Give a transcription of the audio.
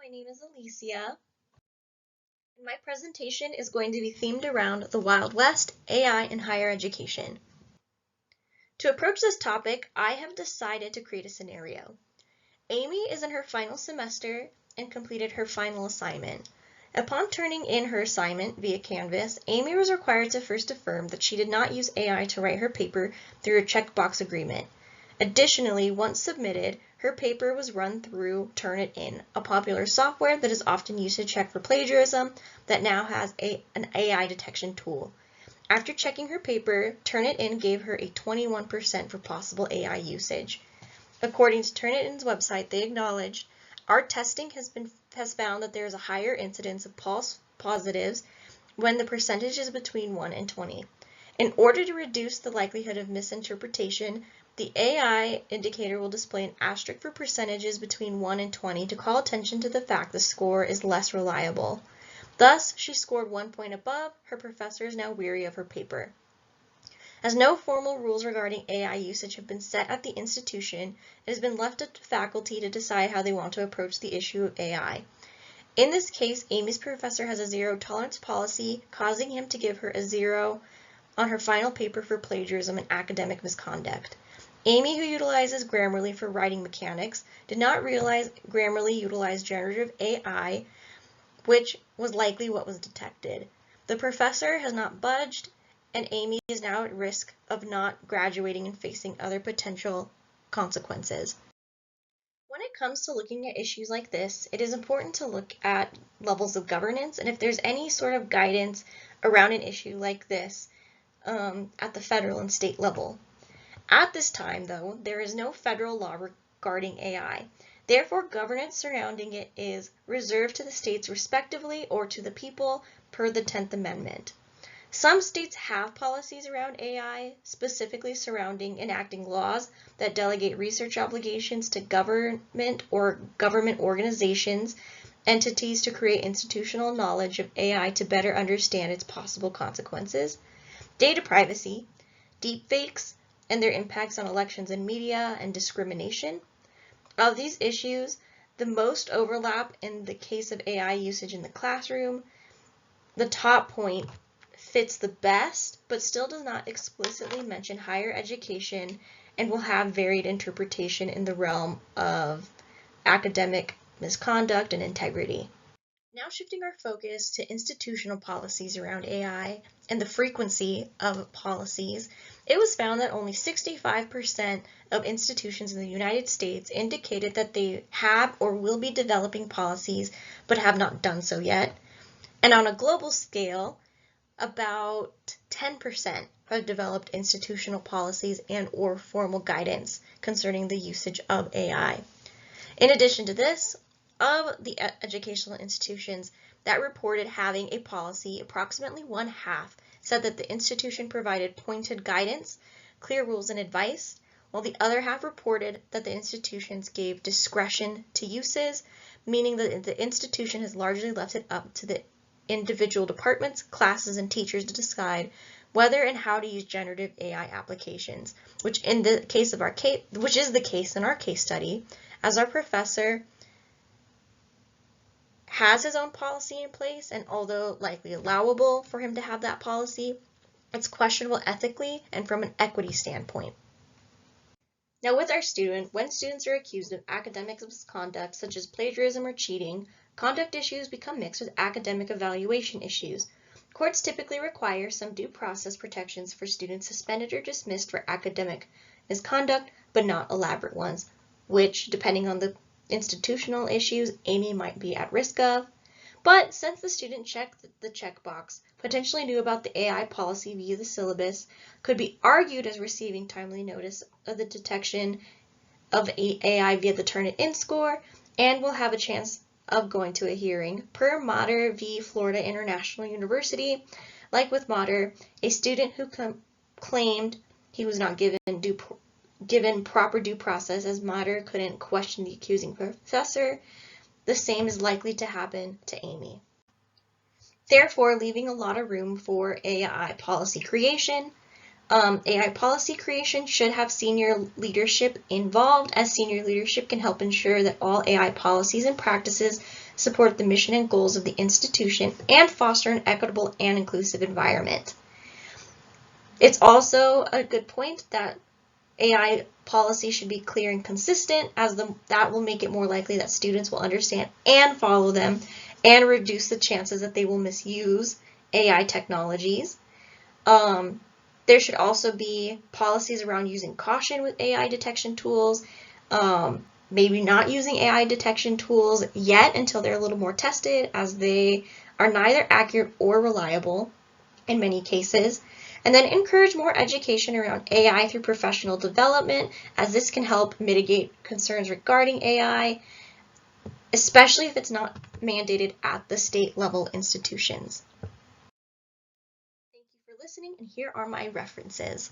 my name is Alicia, and my presentation is going to be themed around the Wild West, AI, and higher education. To approach this topic, I have decided to create a scenario. Amy is in her final semester and completed her final assignment. Upon turning in her assignment via Canvas, Amy was required to first affirm that she did not use AI to write her paper through a checkbox agreement. Additionally, once submitted, her paper was run through Turnitin, a popular software that is often used to check for plagiarism that now has an AI detection tool. After checking her paper, Turnitin gave her a 21% for possible AI usage. According to Turnitin's website, they acknowledged, our testing has found that there is a higher incidence of false positives when the percentage is between 1 and 20. In order to reduce the likelihood of misinterpretation, the AI indicator will display an asterisk for percentages between 1 and 20 to call attention to the fact the score is less reliable. Thus, she scored 1 point above. Her professor is now weary of her paper. As no formal rules regarding AI usage have been set at the institution, it has been left to faculty to decide how they want to approach the issue of AI. In this case, Amy's professor has a zero tolerance policy, causing him to give her a 0 on her final paper for plagiarism and academic misconduct. Amy, who utilizes Grammarly for writing mechanics, did not realize Grammarly utilized generative AI, which was likely what was detected. The professor has not budged, and Amy is now at risk of not graduating and facing other potential consequences. When it comes to looking at issues like this, it is important to look at levels of governance and if there's any sort of guidance around an issue like this at the federal and state level. At this time, though, there is no federal law regarding AI. Therefore, governance surrounding it is reserved to the states respectively or to the people per the 10th Amendment. Some states have policies around AI, specifically surrounding enacting laws that delegate research obligations to government or government organizations, entities to create institutional knowledge of AI to better understand its possible consequences, data privacy, deepfakes, and their impacts on elections and media, and discrimination. Of these issues, the most overlap in the case of AI usage in the classroom. The top point fits the best, but still does not explicitly mention higher education and will have varied interpretation in the realm of academic misconduct and integrity. Now shifting our focus to institutional policies around AI and the frequency of policies, it was found that only 65% of institutions in the United States indicated that they have or will be developing policies but have not done so yet. And on a global scale, about 10% have developed institutional policies and or formal guidance concerning the usage of AI. In addition to this, of the educational institutions that reported having a policy, approximately 1/2 said that the institution provided pointed guidance, clear rules, and advice, while the other half reported that the institutions gave discretion to uses, meaning that the institution has largely left it up to the individual departments, classes, and teachers to decide whether and how to use generative AI applications, which is the case in our case study, as our professor has his own policy in place, and although likely allowable for him to have that policy, it's questionable ethically and from an equity standpoint. Now with our student, when students are accused of academic misconduct such as plagiarism or cheating, conduct issues become mixed with academic evaluation issues. Courts typically require some due process protections for students suspended or dismissed for academic misconduct, but not elaborate ones, which, depending on the institutional issues, Amy might be at risk of. But since the student checked the checkbox, potentially knew about the AI policy via the syllabus, could be argued as receiving timely notice of the detection of AI via the Turnitin score, and will have a chance of going to a hearing. Per Motter v. Florida International University, like with Motter, a student who claimed he was not given proper due process as Motter couldn't question the accusing professor, the same is likely to happen to Amy. Therefore, leaving a lot of room for AI policy creation, AI policy creation should have senior leadership involved, as senior leadership can help ensure that all AI policies and practices support the mission and goals of the institution and foster an equitable and inclusive environment. It's also a good point that AI policy should be clear and consistent, as that will make it more likely that students will understand and follow them and reduce the chances that they will misuse AI technologies. There should also be policies around using caution with AI detection tools, maybe not using AI detection tools yet until they're a little more tested, as they are neither accurate or reliable in many cases. And then encourage more education around AI through professional development, as this can help mitigate concerns regarding AI, especially if it's not mandated at the state level institutions. Thank you for listening, and here are my references.